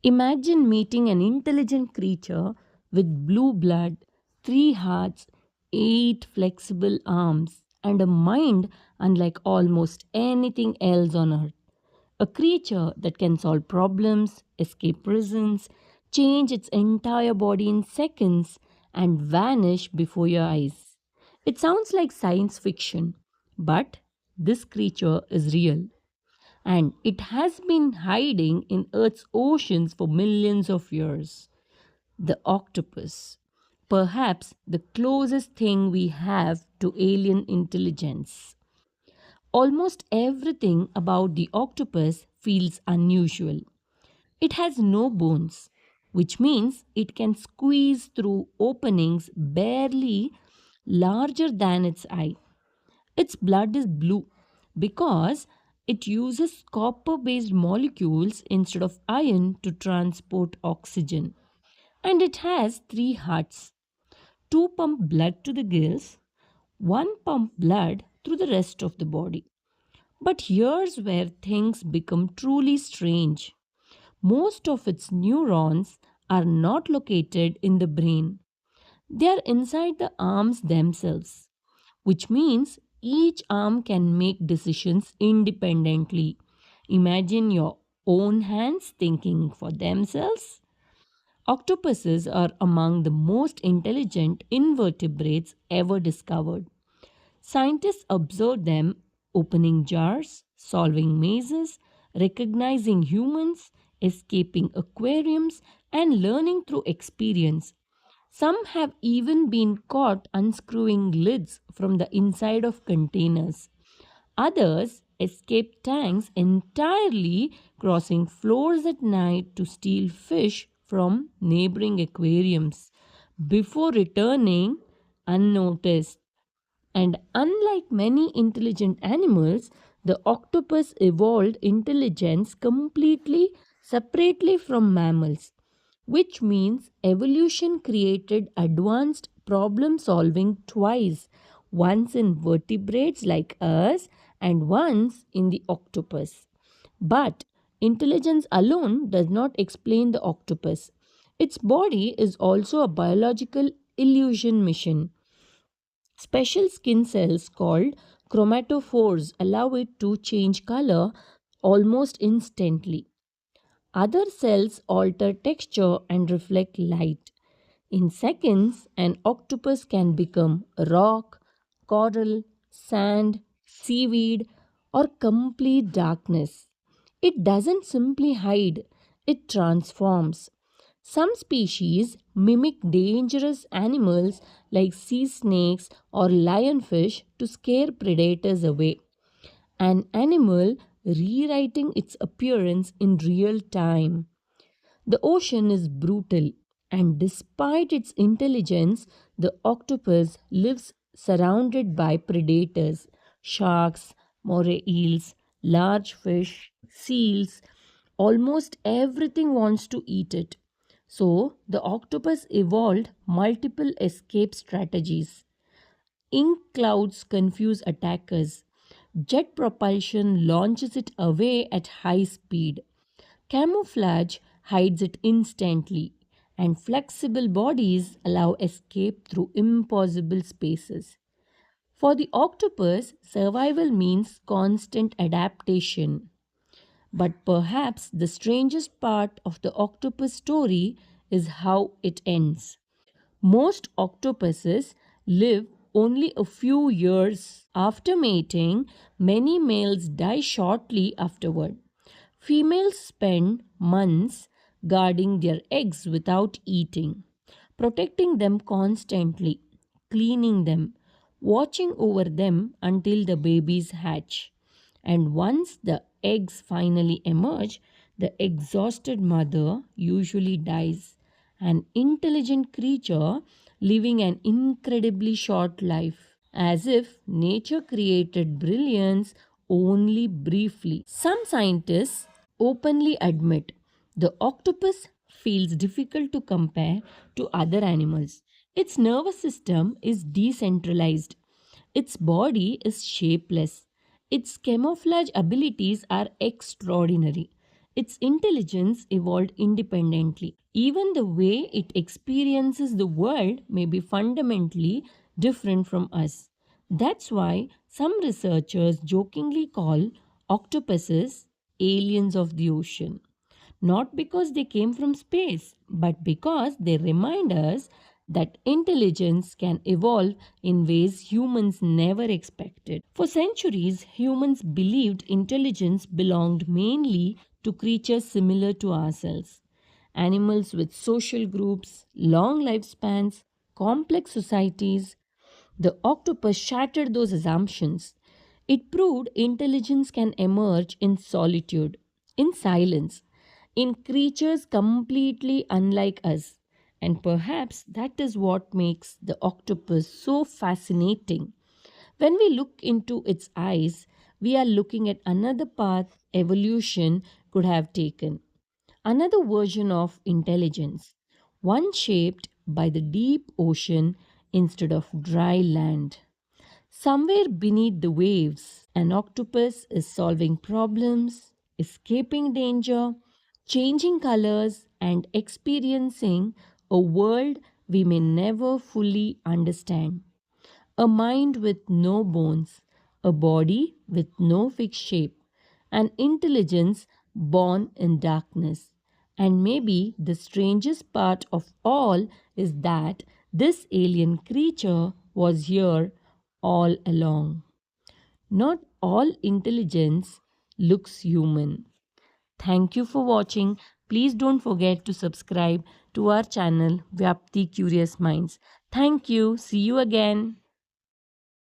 Imagine meeting an intelligent creature with blue blood, three hearts, eight flexible arms, and a mind unlike almost anything else on earth. A creature that can solve problems, escape prisons, change its entire body in seconds, and vanish before your eyes. It sounds like science fiction, but this creature is real and it has been hiding in Earth's oceans for millions of years. The octopus, perhaps the closest thing we have to alien intelligence. Almost everything about the octopus feels unusual. It has no bones, which means it can squeeze through openings barely larger than its eye. Its blood is blue because it uses copper based molecules instead of iron to transport oxygen. And it has three hearts: two pump blood to the gills, one pump blood through the rest of the body. But here's where things become truly strange. Most of its neurons are not located in the brain, they are inside the arms themselves, which means each arm can make decisions independently. Imagine your own hands thinking for themselves. Octopuses are among the most intelligent invertebrates ever discovered. Scientists observe them opening jars, solving mazes, recognizing humans, escaping aquariums, and learning through experience. Some have even been caught unscrewing lids from the inside of containers. Others escape tanks entirely, crossing floors at night to steal fish from neighboring aquariums before returning unnoticed. And unlike many intelligent animals, the octopus evolved intelligence completely separately from mammals, which means evolution created advanced problem solving twice, once in vertebrates like us and once in the octopus. But intelligence alone does not explain the octopus. Its body is also a biological illusion mission. Special skin cells called chromatophores allow it to change color almost instantly. Other cells alter texture and reflect light. In seconds, an octopus can become rock, coral, sand, seaweed, or complete darkness. It doesn't simply hide, it transforms. Some species mimic dangerous animals like sea snakes or lionfish to scare predators away. An animal rewriting its appearance in real time. The ocean is brutal, and despite its intelligence, the octopus lives surrounded by predators: sharks, moray eels, large fish, seals. Almost everything wants to eat it. So, the octopus evolved multiple escape strategies. Ink clouds confuse attackers. Jet propulsion launches it away at high speed. Camouflage hides it instantly, and flexible bodies allow escape through impossible spaces. For the octopus, survival means constant adaptation. But perhaps the strangest part of the octopus story is how it ends. Most octopuses live only a few years after mating, many males die shortly afterward. Females spend months guarding their eggs without eating, protecting them constantly, cleaning them, watching over them until the babies hatch. And once the eggs finally emerge, the exhausted mother usually dies, an intelligent creature living an incredibly short life, as if nature created brilliance only briefly. Some scientists openly admit the octopus feels difficult to compare to other animals. Its nervous system is decentralized, its body is shapeless, its camouflage abilities are extraordinary. Its intelligence evolved independently. Even the way it experiences the world may be fundamentally different from us. That's why some researchers jokingly call octopuses aliens of the ocean. Not because they came from space, but because they remind us that intelligence can evolve in ways humans never expected. For centuries, humans believed intelligence belonged mainly to creatures similar to ourselves. Animals with social groups, long lifespans, complex societies. The octopus shattered those assumptions. It proved intelligence can emerge in solitude, in silence, in creatures completely unlike us. And perhaps that is what makes the octopus so fascinating. When we look into its eyes, we are looking at another path evolution could have taken, another version of intelligence, one shaped by the deep ocean instead of dry land. Somewhere beneath the waves, an octopus is solving problems, escaping danger, changing colors, and experiencing a world we may never fully understand. A mind with no bones, a body with no fixed shape, an intelligence born in darkness. And maybe the strangest part of all is that this alien creature was here all along. Not all intelligence looks human. Thank you for watching. Please don't forget to subscribe to our channel Vyapti Curious Minds. Thank you. See you again.